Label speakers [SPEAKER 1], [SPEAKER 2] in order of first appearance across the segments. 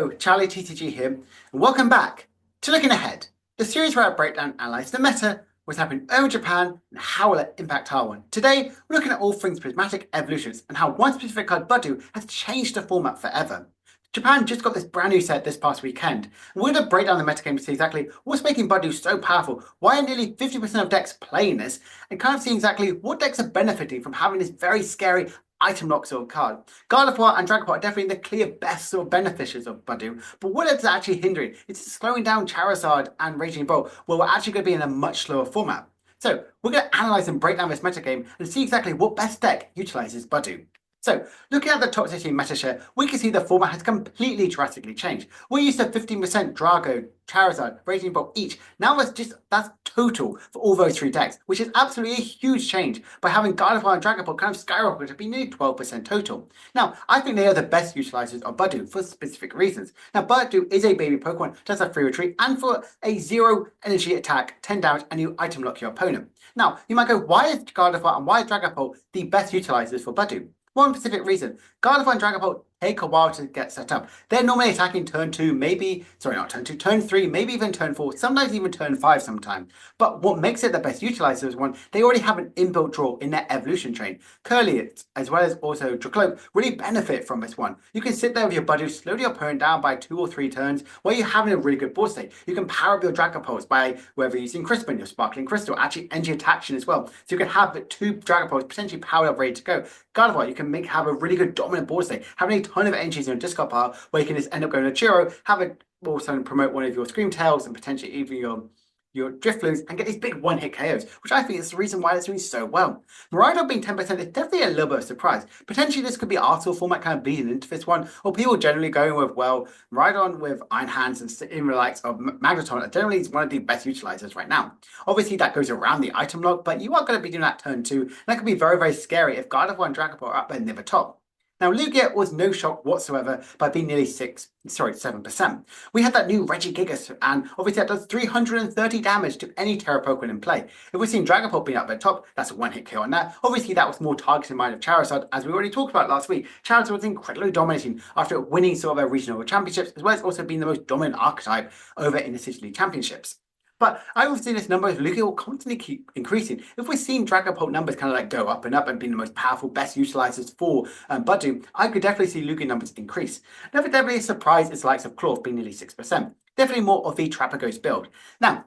[SPEAKER 1] Hello, Charlie TCG here, and welcome back to Looking Ahead, the series where I break down and analyse the meta, what's happening over Japan, and how will it impact our one. Today, we're looking at all things Prismatic Evolutions and how one specific card, Budew, has changed the format forever. Japan just got this brand new set this past weekend, and we're going to break down the metagame to see exactly what's making Budew so powerful, why are nearly 50% of decks playing this, and kind of see exactly what decks are benefiting from having this very scary item lock sort of card. Gardevoir and Dragapult are definitely the clear best sort of beneficiaries of Budew, but what it's actually hindering is slowing down Charizard and Raging Bolt, where we're actually going to be in a much slower format. So we're going to analyse and break down this metagame and see exactly what best deck utilises Budew. So, looking at the toxicity meta share, we can see the format has completely drastically changed. We're used to 15% Drago, Charizard, Raging Bolt each. Now that's total for all those three decks, which is absolutely a huge change by having Gardevoir and Dragapult kind of skyrocket to be nearly 12% total. Now, I think they are the best utilizers of Budew for specific reasons. Now, Budew is a baby Pokemon, does have free retreat, and for a 0 energy attack, 10 damage, and you item lock your opponent. Now, you might go, why is Gardevoir and why is Dragapult the best utilizers for Budew? One specific reason, Gardevoir and Dragapult take a while to get set up. They're normally attacking turn 2, turn 3, maybe even turn 4, sometimes even turn 5 sometimes. But what makes it the best utilizer is one, they already have an inbuilt draw in their evolution train. Curly, as well as also Dracloak, really benefit from this one. You can sit there with your Budew, slow your opponent down by 2 or 3 turns, while you're having a really good board state. You can power up your Dragapults by whether you're using Crispin, your Sparkling Crystal, actually energy attraction as well. So you can have 2 Dragapults potentially powered up, ready to go. Gardevoir, you can have a really good dominant board state, having a ton of energies in your discard pile, where you can just end up going to Chiro, also promote one of your Screamtails and potentially even your Drifloons and get these big one-hit KOs, which I think is the reason why it's doing so well. Miraidon being 10% is definitely a little bit of a surprise. Potentially this could be Arsenal format kind of bleeding into this one, or people generally going with, well, Miraidon with Iron Hands and in the likes of Magneton generally is one of the best utilizers right now. Obviously that goes around the item lock, but you are going to be doing that turn 2, and that could be very, very scary if Gardevoir and Dragapult are up there near the top. Now, Lugia was no shock whatsoever by being nearly 7%. We had that new Regigigas, and obviously that does 330 damage to any Terra Pokemon in play. If we're seeing Dragapult being up at top, that's a one-hit kill on that. Obviously, that was more targeted in mind of Charizard, as we already talked about last week. Charizard was incredibly dominating after winning sort of their regional championships, as well as also being the most dominant archetype over in the City League championships. But I also see this number of Lugia will constantly keep increasing. If we're seeing Dragapult numbers kind of like go up and being the most powerful, best utilizers for Budew, I could definitely see Lugia numbers increase. Never definitely a surprise is the likes of Klawf being nearly 6%. Definitely more of the Terapagos build. Now,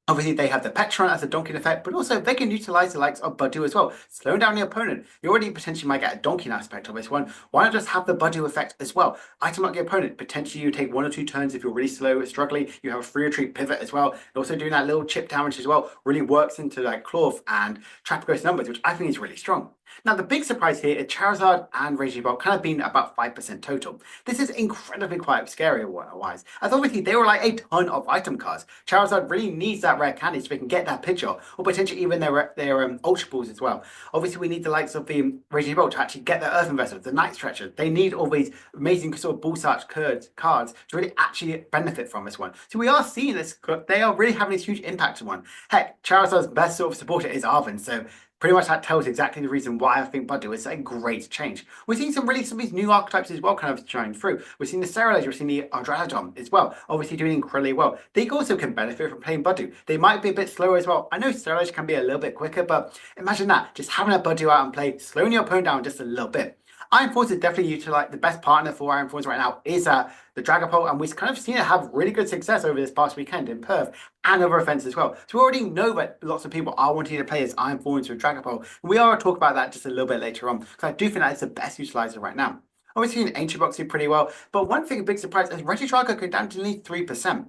[SPEAKER 1] obviously, they have the Petron as a donking effect, but also they can utilize the likes of Budew as well, slowing down the opponent. You already potentially might get a donking aspect of this one. Why not just have the Budew effect as well? Item lock your opponent. Potentially, you take 1 or 2 turns if you're really slow, struggling. You have a free retreat pivot as well. And also doing that little chip damage as well really works into like Klawf and Terapagos numbers, which I think is really strong. Now, the big surprise here is Charizard and Raging Bolt kind of being about 5% total. This is incredibly quite scary-wise, as obviously they were like a ton of item cards. Charizard really needs that rare candy so they can get that picture, or potentially even their Ultra Balls as well. Obviously, we need the likes of the Raging Bolt to actually get their Earthen Vessel, the Night Stretcher. They need all these amazing sort of ball-starch cards to really actually benefit from this one. So we are seeing this, they are really having this huge impact on one. Heck, Charizard's best sort of supporter is Arven, so pretty much that tells exactly the reason why I think Budew is a great change. We're seeing some of these new archetypes as well kind of shine through. We're seeing the Cerulege, we're seeing the Archaludon as well, obviously doing incredibly well. They also can benefit from playing Budew. They might be a bit slower as well. I know Cerulege can be a little bit quicker, but imagine that, just having a Budew out and play, slowing your opponent down just a little bit. Iron Force is definitely utilized. The best partner for Iron Force right now is the Dragapult, and we've kind of seen it have really good success over this past weekend in Perth and other events as well. So we already know that lots of people are wanting to play as Iron Force with Dragapult. And we are talk about that just a little bit later on, because I do think that is the best utilizer right now. Obviously, in Ancient Box did pretty well, but one thing, a big surprise, is Regigigas go down to only 3%.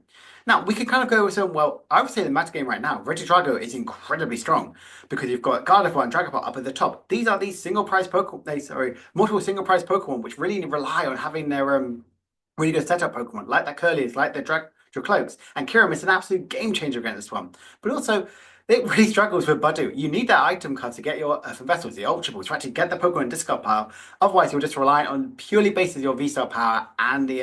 [SPEAKER 1] Now, we can kind of go with some, well, I would say the meta game right now, Regigigas is incredibly strong because you've got Gardevoir and Dragapult up at the top. These are these single-price Pokemon, multiple single-price Pokemon, which really rely on having their really good setup Pokemon, like the Curlies, like the Dracloaks, and Kyurem is an absolute game changer against this one. But also, It really struggles with Budew. You need that item card to get your Earthen Vessels, the Ultra Balls, to actually get the Pokemon in discard pile. Otherwise, you're just relying on purely basis your V-Star power and the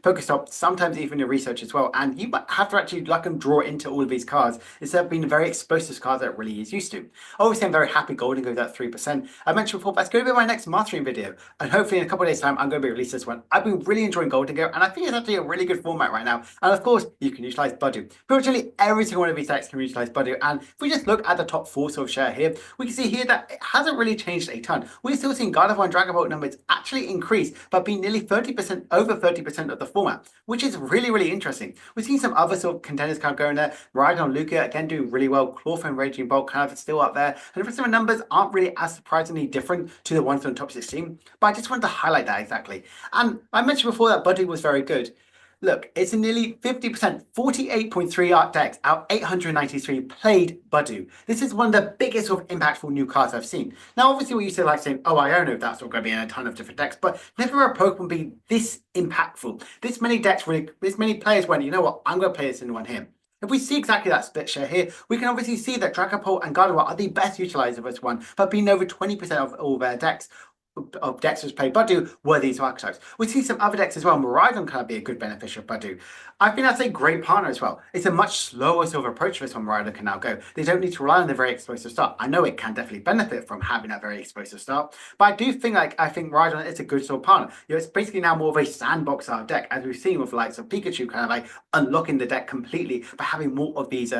[SPEAKER 1] Pokestop, sometimes even your research as well. And you might have to actually luck and draw into all of these cards instead of being very explosive cards that it really is used to. Obviously, I'm very happy Gholdengo with that 3%. I mentioned before, that's going to be my next mastering video. And hopefully in a couple of days' time, I'm going to be releasing this one. I've been really enjoying Gholdengo, and I think it's actually a really good format right now. And of course, you can utilize Budew. Virtually every single one of these decks can utilize Budew. And if we just look at the top 4 sort of share here, we can see here that it hasn't really changed a ton. We're still seeing Gardevoir and Dragapult numbers actually increase, but being nearly 30%, over 30% of the format, which is really, really interesting. We've seen some other sort of contenders kind of going there. Rhydon, Lugia, again, doing really well. Klawf and Regigigas kind of still up there. And the rest of the numbers aren't really as surprisingly different to the ones on the top 16, but I just wanted to highlight that exactly. And I mentioned before that Budew was very good. Look, it's a nearly 50%, 48.3 art decks out 893 played Budew. This is one of the biggest sort of impactful new cards I've seen. Now, obviously, we used to like saying, oh, I don't know if that's not going to be in a ton of different decks, but never a Pokemon be this impactful. This many decks, really, this many players went, you know what, I'm going to play this in one here. If we see exactly that split share here, we can obviously see that Dragapult and Gardevoir are the best utilizers of this one, but being over 20% of all their decks. Of decks which play Budew were these archetypes. We see some other decks as well. Miraidon can be a good beneficiary of Budew. I think that's a great partner as well. It's a much slower sort of approach for this one Miraidon can now go. They don't need to rely on the very explosive start. I know it can definitely benefit from having that very explosive start, but I do think I think Miraidon is a good sort of partner. You know, it's basically now more of a sandbox style deck, as we've seen with the likes of Pikachu kind of like unlocking the deck completely by having more of these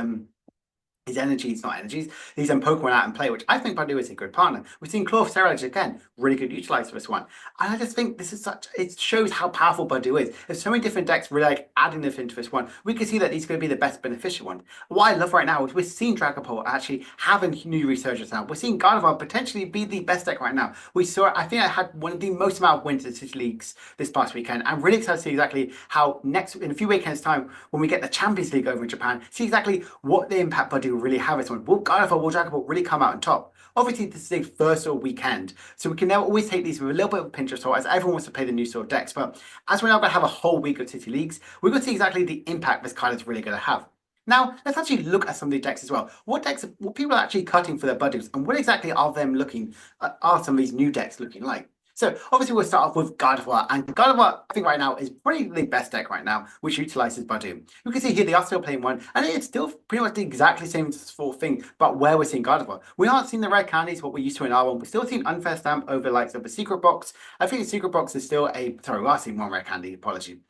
[SPEAKER 1] his energies, not energies, these Pokemon out in play, which I think Budew is a good partner. We've seen Klawf Terapagos again, really good utilized for this one. And I just think this is it shows how powerful Budew is. If so many different decks really like adding this into this one, we can see that these are going to be the best beneficial one. What I love right now is we're seeing Dragapult actually having new resurgence now. We're seeing Gardevoir potentially be the best deck right now. We saw, I think I had one of the most amount of wins in City Leagues this past weekend. I'm really excited to see exactly how in a few weekends time, when we get the Champions League over in Japan, see exactly what the impact Budew really have this one. Will Gardevoir, will Dragapult really come out on top? Obviously, this is a first sort of weekend, so we can now always take these with a little bit of a pinch of salt, as everyone wants to play the new sort of decks. But as we're now going to have a whole week of City Leagues, we're going to see exactly the impact this card is really going to have. Now, let's actually look at some of the decks as well. What people are actually cutting for their Budews, and what exactly are are some of these new decks looking like? So obviously we'll start off with Gardevoir, and Gardevoir I think right now is probably the best deck right now, which utilizes Budew. You can see here they are still playing one, and it's still pretty much the exactly same sort of thing, but where we're seeing Gardevoir. We aren't seeing the rare candies, what we used to in R1, we're still seeing unfair stamp over likes of the secret box. I think the secret box is still sorry, we are seeing one rare candy, apology.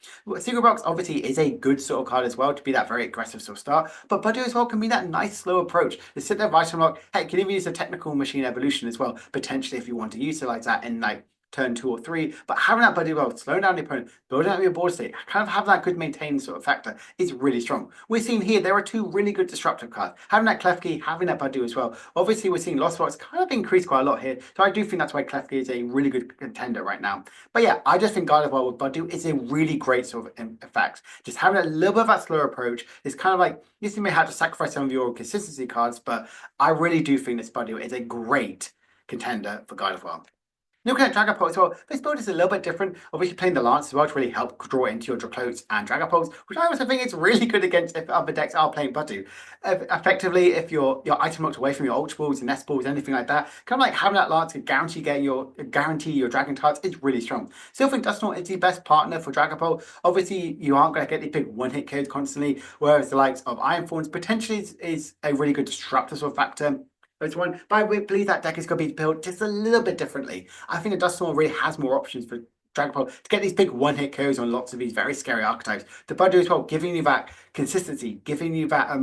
[SPEAKER 1] Secret box obviously is a good sort of card as well to be that very aggressive sort of start, but Budew as well can be that nice slow approach to sit there, Vital Lock. Heck, you can even use a technical machine evolution as well, potentially if you want to utilize that in like turn 2 or 3, but having that Budew well, slowing down the opponent, building up your board state, kind of having that good maintained sort of factor is really strong. We're seeing here there are 2 really good disruptive cards. Having that Klefki, having that Budew as well. Obviously, we're seeing Lost Box kind of increase quite a lot here, so I do think that's why Klefki is a really good contender right now. But yeah, I just think Gardevoir with Budew is a really great sort of effect. Just having a little bit of that slower approach is kind of like, yes, you may have to sacrifice some of your consistency cards, but I really do think this Budew is a great contender for Gardevoir. Looking at Dragapult as well, this build is a little bit different. Obviously playing the Lance as well to really help draw into your Dracloaks and Dragapults, which I also think is really good against if other decks are playing Budew. Effectively, if your item locked away from your Ultra Balls and Nest Balls, anything like that, kind of like having that Lance to guarantee your Dragon cards is really strong. Still think Dusknoir is the best partner for Dragapult. Obviously, you aren't going to get the big one-hit kills constantly, whereas the likes of Iron Thorns potentially is a really good disruptor sort of factor. One, but I believe that deck is going to be built just a little bit differently. I think the Dusknoir really has more options for Dragapult to get these big one-hit KOs on lots of these very scary archetypes. The Budew as well, giving you that consistency, giving you that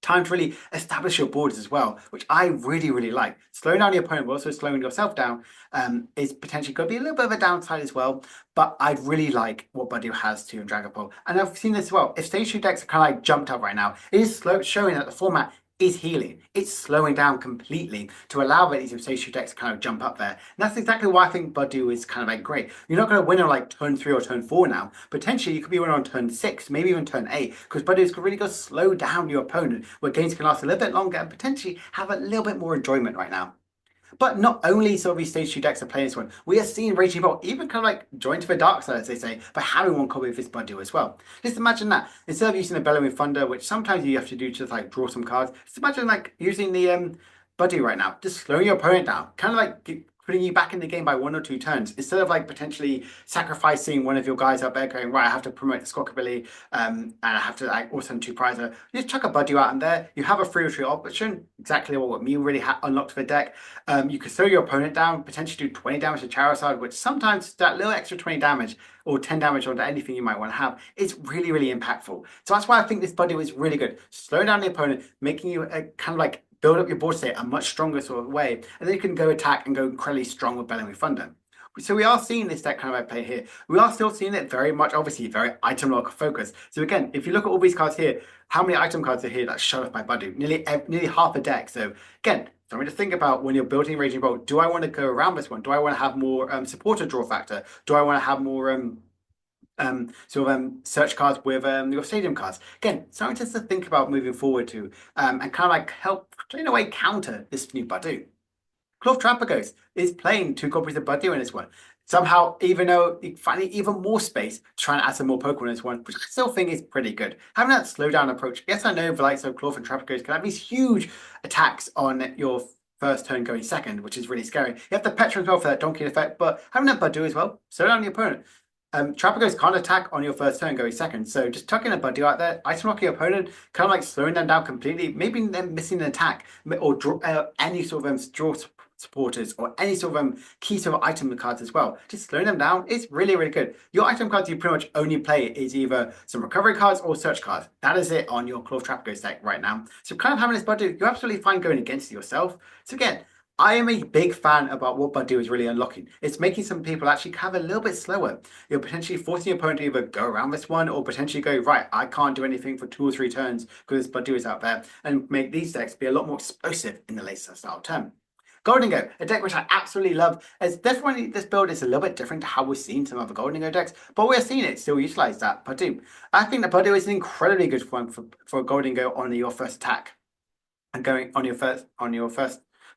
[SPEAKER 1] time to really establish your boards as well, which I really, really like. Slowing down the opponent, but also slowing yourself down is potentially going to be a little bit of a downside as well. But I really like what Budew has to in Dragapult. And I've seen this as well. If stage 2 decks are kind of like jumped up right now, it is showing that the format is healing. It's slowing down completely to allow these stage 2 decks to kind of jump up there. And that's exactly why I think Budew is kind of like great. You're not going to win on like turn 3 or turn 4 now. Potentially you could be winning on turn 6, maybe even turn 8, because Budew is really going to slow down your opponent, where games can last a little bit longer and potentially have a little bit more enjoyment right now. But not only sort of these stage 2 decks are playing this one, we are seeing Raging Bolt even kind of like join to the dark side, as they say, by having one copy of this Budew as well. Just imagine that. Instead of using the Bellowing Thunder, which sometimes you have to do to like draw some cards, just imagine like using the Budew right now, just slowing your opponent down, kind of like putting you back in the game by 1 or 2 turns, instead of like potentially sacrificing one of your guys up there going, right, I have to promote the Squawk ability, and I have to like also send 2 prizer. You just chuck a Budew out in there, you have a free retreat option, exactly what me really unlocked for the deck. You could slow your opponent down, potentially do 20 damage to Charizard, which sometimes that little extra 20 damage or 10 damage onto anything you might want to have is really, really impactful. So that's why I think this Budew is really good. Slow down the opponent, making you kind of like build up your board state a much stronger sort of way, and then you can go attack and go incredibly strong with Bellowing Thunder. So we are seeing this deck kind of play here. We are still seeing it very much, obviously, very item lock focus. So again, if you look at all these cards here, how many item cards are here that's shut off by Budew? Nearly half a deck. So again, something to think about when you're building Raging Bolt. Do I want to go around this one? Do I want to have more supporter draw factor? Do I want to have more search cards with your stadium cards? Again, something just to think about moving forward to, and kind of like help in a way counter this new Budew. Klawf and Terapagos is playing 2 copies of Budew in this one. Somehow, even though finding even more space to try and add some more Pokemon in this one, which I still think is pretty good. Having that slow down approach. Yes, I know the likes of Klawf and Terapagos can have these huge attacks on your first turn going second, which is really scary. You have the Petra as well for that donkey effect, but having that Budew as well, slow down the opponent. Terapagos can't attack on your first turn going second, so just tucking a Budew out there, item lock your opponent, kind of like slowing them down completely, maybe them missing an attack, or draw any sort of draw supporters or any sort of key sort of item cards as well. Just slowing them down is really, really good. Your item cards you pretty much only play is either some recovery cards or search cards. That is it on your Klawf Terapagos deck right now. So kind of having this Budew, you're absolutely fine going against yourself. So again, I am a big fan about what Budew is really unlocking. It's making some people actually have a little bit slower. You're potentially forcing your opponent to either go around this one or potentially go, right, I can't do anything for 2 or 3 turns because this Budew is out there, and make these decks be a lot more explosive in the later style turn. Gholdengo, a deck which I absolutely love. As definitely this build is a little bit different to how we've seen some other Gholdengo decks, but we're seeing it still utilize that Budew. I think that Budew is an incredibly good one for Gholdengo on your first attack and going on your first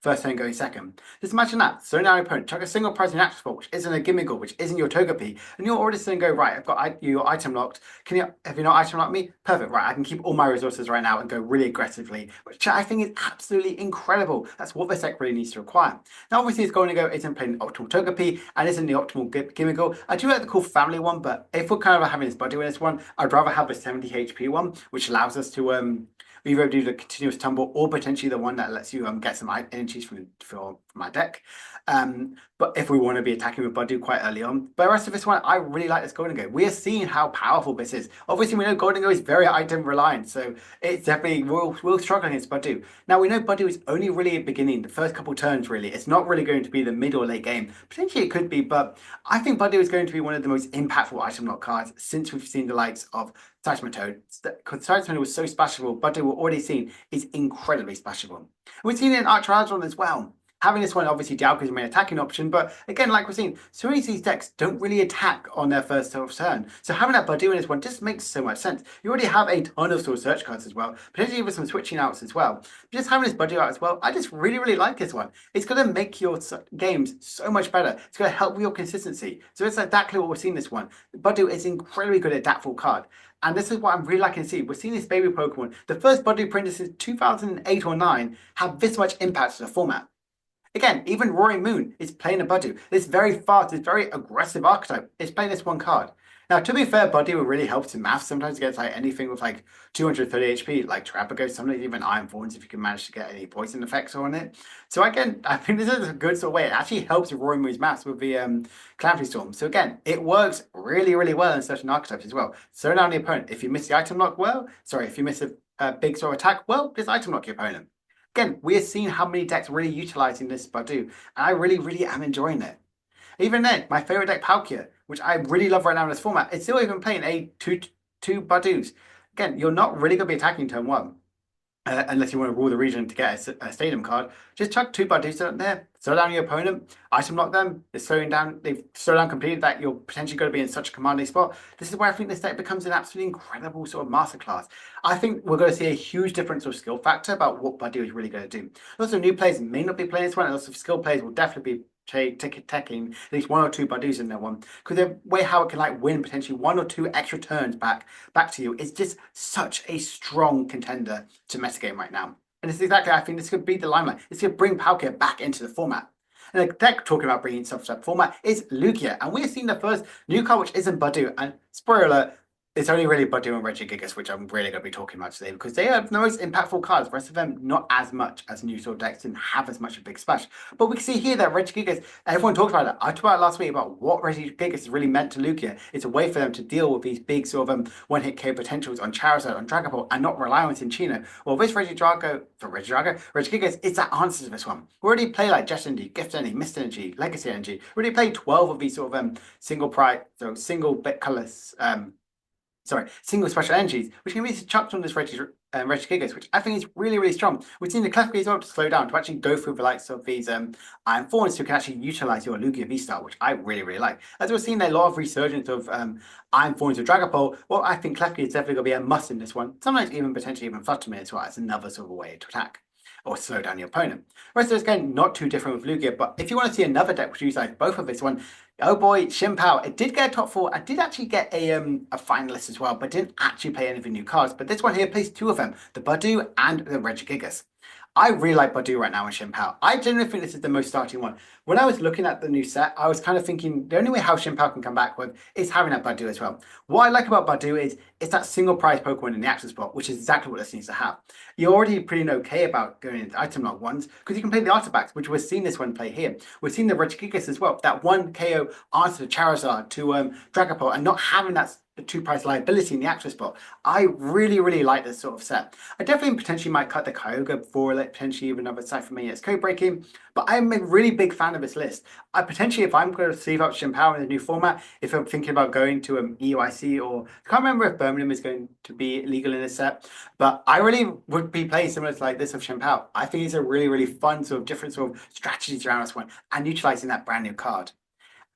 [SPEAKER 1] turn going second. Just imagine that. So now your opponent chuck a single prize in your action which isn't a Gimmickle, which isn't your Togepi, and you're already going to go, right, I've got your item locked. Have you not item locked me? Perfect, right, I can keep all my resources right now and go really aggressively, which I think is absolutely incredible. That's what this deck really needs to require. Now, obviously, it's going to go isn't playing optimal Togepi and isn't the optimal Gimmickle. I do like the cool family one, but if we're kind of having this Budew in this one, I'd rather have the 70 HP one, which allows us to either do the continuous tumble or potentially the one that lets you get some energies from my deck. But if we want to be attacking with Budew quite early on. But the rest of this one, I really like this Gholdengo. We are seeing how powerful this is. Obviously, we know Gholdengo is very item reliant, so it's definitely, we'll struggle against Budew. Now, we know Budew is only really at the beginning, the first couple turns, really. It's not really going to be the mid or late game. Potentially it could be, but I think Budew is going to be one of the most impactful item lock cards since we've seen the likes of Seismitoad. Because Seismitoad was so splashable, Budew we're already seeing is incredibly splashable. We've seen it in Archaludon as well. Having this one, obviously, Dialga is your main attacking option, but again, like we're seeing, so many of these decks don't really attack on their first turn. So having that Budew in this one just makes so much sense. You already have a ton of search cards as well, potentially with some switching outs as well. Just having this Budew out as well, I just really, really like this one. It's going to make your games so much better. It's going to help with your consistency. So it's exactly what we're seeing this one. Budew is incredibly good at that full card. And this is what I'm really liking to see. We're seeing this baby Pokemon. The first Budew printed since 2008 or 9 have this much impact to the format. Again, even Roaring Moon is playing a Budew. This very fast, this very aggressive archetype is playing this one card. Now, to be fair, Budew really helps in math sometimes against like anything with like 230 HP, like Terapagos, sometimes even Iron Thorns if you can manage to get any poison effects on it. So again, I think this is a good sort of way. It actually helps with Roaring Moon's maths with the Calamity Storm. So again, it works really, really well in certain archetypes as well. So now the opponent, if you miss the item lock, if you miss a big sort of attack, just item lock your opponent. Again, we are seeing how many decks really utilizing this Budew, and I really, really am enjoying it. Even then, my favorite deck, Palkia, which I really love right now in this format, it's still even playing two Budews. Again, you're not really going to be attacking turn 1. unless you want to rule the region to get a stadium card. Just chuck 2 Budews out there, slow down your opponent, item lock them. They've slowed down completely that you're potentially going to be in such a commanding spot. This is where I think this deck becomes an absolutely incredible sort of masterclass. I think we're going to see a huge difference of skill factor about what Budew is really going to do. Lots of new players may not be playing this one, and lots of skilled players will definitely be taking at least 1 or 2 Budews in that one, because the way how it can like win potentially 1 or 2 extra turns back to you is just such a strong contender to metagame right now. And this is exactly, I think this could be the limelight. This could bring Palkia back into the format. And the deck talking about bringing stuff to that format is Lugia, and we're seeing the first new card which isn't Budew. And spoiler alert, it's only really Budew and Regigigas, which I'm really going to be talking about today, because they are the most impactful cards. The rest of them, not as much, as new sort of decks didn't have as much of a big splash. But we can see here that Regigigas, everyone talked about it. I talked about it last week about what Regigigas has really meant to Lugia. It's a way for them to deal with these big sort of one-hit KO potentials on Charizard, on Dragapult, and not rely on Cinccino. Well, this Regigigas, it's that answer to this one. We already play like Jet Energy, Gift Energy, Mist Energy, Legacy Energy. We already played 12 of these sort of single bit colorless single special energies, which can be chucked on this Regigigas, which I think is really, really strong. We've seen the Klawf as well to slow down, to actually go through the likes of these Iron Thorns, who can actually utilize your Lugia V-Star, which I really, really like. As we're seeing a lot of resurgence of Iron Thorns with Dragapult, well, I think Klawf is definitely going to be a must in this one. Sometimes even potentially even Fluttermane as well, as another sort of way to attack or slow down your opponent. The rest of this game, not too different with Lugia, but if you want to see another deck which utilizes both of this one, oh boy, Chien-Pao. It did get a top 4. I did actually get a finalist as well, but didn't actually play any of the new cards. But this one here plays 2 of them, the Budew and the Regigigas. I really like Budew right now in Chien-Pao. I genuinely think this is the most starting one. When I was looking at the new set, I was kind of thinking the only way how Chien-Pao can come back with is having that Budew as well. What I like about Budew is it's that single prize Pokemon in the action spot, which is exactly what this needs to have. You're already pretty okay about going into item lock ones, because you can play the artifacts, which we're seeing this one play here. We're seeing the Regigigas as well, that 1 KO answer to Charizard to Dragapult, and not having that the 2-price liability in the active spot. I really, really like this sort of set. I definitely potentially might cut the Kyogre for potentially even another side for me as code breaking, but I'm a really big fan of this list. I potentially, if I'm going to sleeve up Chien-Pao in the new format, if I'm thinking about going to EUIC, or I can't remember if Birmingham is going to be legal in this set, but I really would be playing similar to like this of Chien-Pao. I think it's a really, really fun sort of different sort of strategies around this one, and utilizing that brand new card.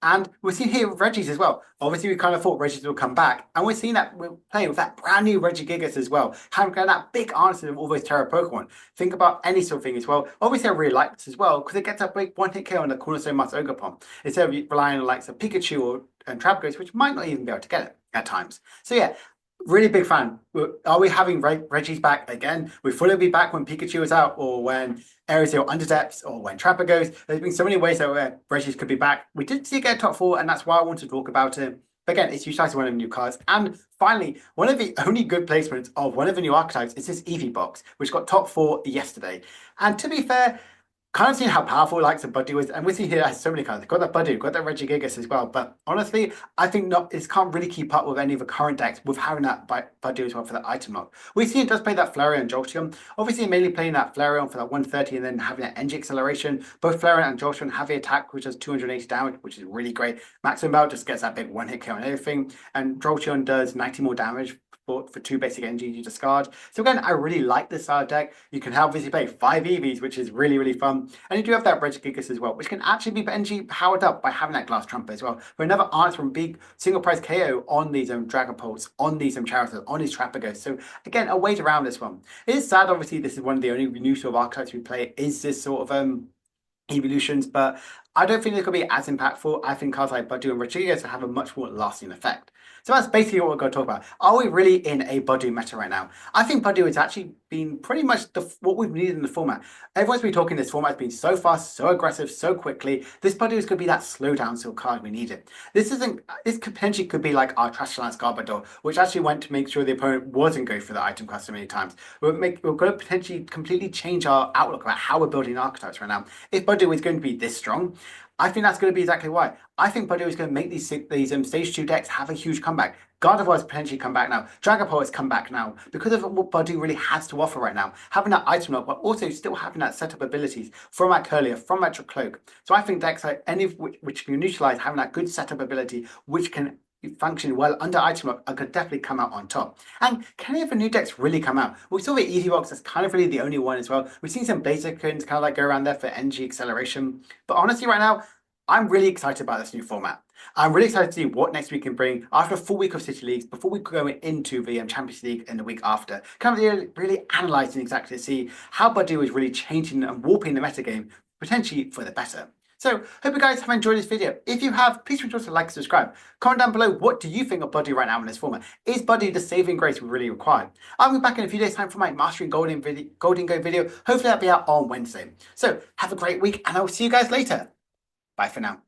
[SPEAKER 1] And we're seeing here with Reggie's as well. Obviously, we kind of thought Reggie's will come back. And we're seeing that we're playing with that brand new Regigigas as well. Having that big answer to all those Terra Pokemon. Think about any sort of thing as well. Obviously, I really like this as well, because it gets that big one-hit KO on the Cornerstone Master Ogerpon, instead of relying on likes of Pikachu and Terapagos, which might not even be able to get it at times. So yeah, really big fan. Are we having Reggie's back again? Will Fuller be back when Pikachu is out, or when Aerosol Underdepths, or when Terapagos? There's been so many ways that Reggie's could be back. We did see it get a top 4, and that's why I want to talk about it. But again, it's utilizing one of the new cards. And finally, one of the only good placements of one of the new archetypes is this Eevee Box, which got top 4 yesterday. And to be fair, kind of seeing how powerful likes of Budew is, and we see here has so many cards. Got that Budew, got that Regigigas as well. But honestly, I think it can't really keep up with any of the current decks with having that Budew as well for that item lock. We see it does play that Flareon and Jolteon. Obviously, mainly playing that Flareon for that 130 and then having that energy acceleration. Both Flareon and Jolteon have the attack, which does 280 damage, which is really great. Maximum Belt just gets that big one-hit kill and everything. And Jolteon does 90 more damage for 2 basic energies you discard. So again, I really like this deck. You can obviously play 5 Eevees, which is really, really fun. And you do have that Regigigas as well, which can actually be energy powered up by having that Glass Trumpet as well. For another answer from big single price KO on these Dragapults, on these Charizards, on these Terapagos. So again, a way around this one. It is sad, obviously, this is one of the only new sort of archetypes we play, is this sort of evolutions, but I don't think it could be as impactful. I think cards like Budew and Regigigas have a much more lasting effect. So that's basically what we're going to talk about. Are we really in a Budew meta right now? I think Budew has actually been pretty much what we've needed in the format. Everyone's been talking this format has been so fast, so aggressive, so quickly. This Budew is going to be that slowdown sort of card we needed. This potentially could be like our Trash Lance Gardevoir, which actually went to make sure the opponent wasn't going for the item cost so many times. We're going to potentially completely change our outlook about how we're building archetypes right now. If Budew is going to be this strong, I think that's going to be exactly why. I think Budew is going to make these stage 2 decks have a huge comeback. Gardevoir has potentially come back now. Dragapult has come back now because of what Budew really has to offer right now. Having that item lock, but also still having that setup abilities from that Curlier, from that Cloak. So I think decks like any of which can utilize having that good setup ability, which can functioning well under item lock are going to definitely come out on top. And can any of the new decks really come out? We saw the Eevee Box as kind of really the only one as well. We've seen some Blaziken's kind of like go around there for energy acceleration. But honestly, right now, I'm really excited about this new format. I'm really excited to see what next week can bring after a full week of City Leagues, before we go into the Champions League in the week after. Kind of really analysing exactly to see how Budew is really changing and warping the metagame, potentially for the better. So, hope you guys have enjoyed this video. If you have, please remember to like and subscribe. Comment down below, what do you think of Budew right now in this format? Is Budew the saving grace we really require? I'll be back in a few days' time for my Mastering Gholdengo video. Hopefully that'll be out on Wednesday. So, have a great week, and I will see you guys later. Bye for now.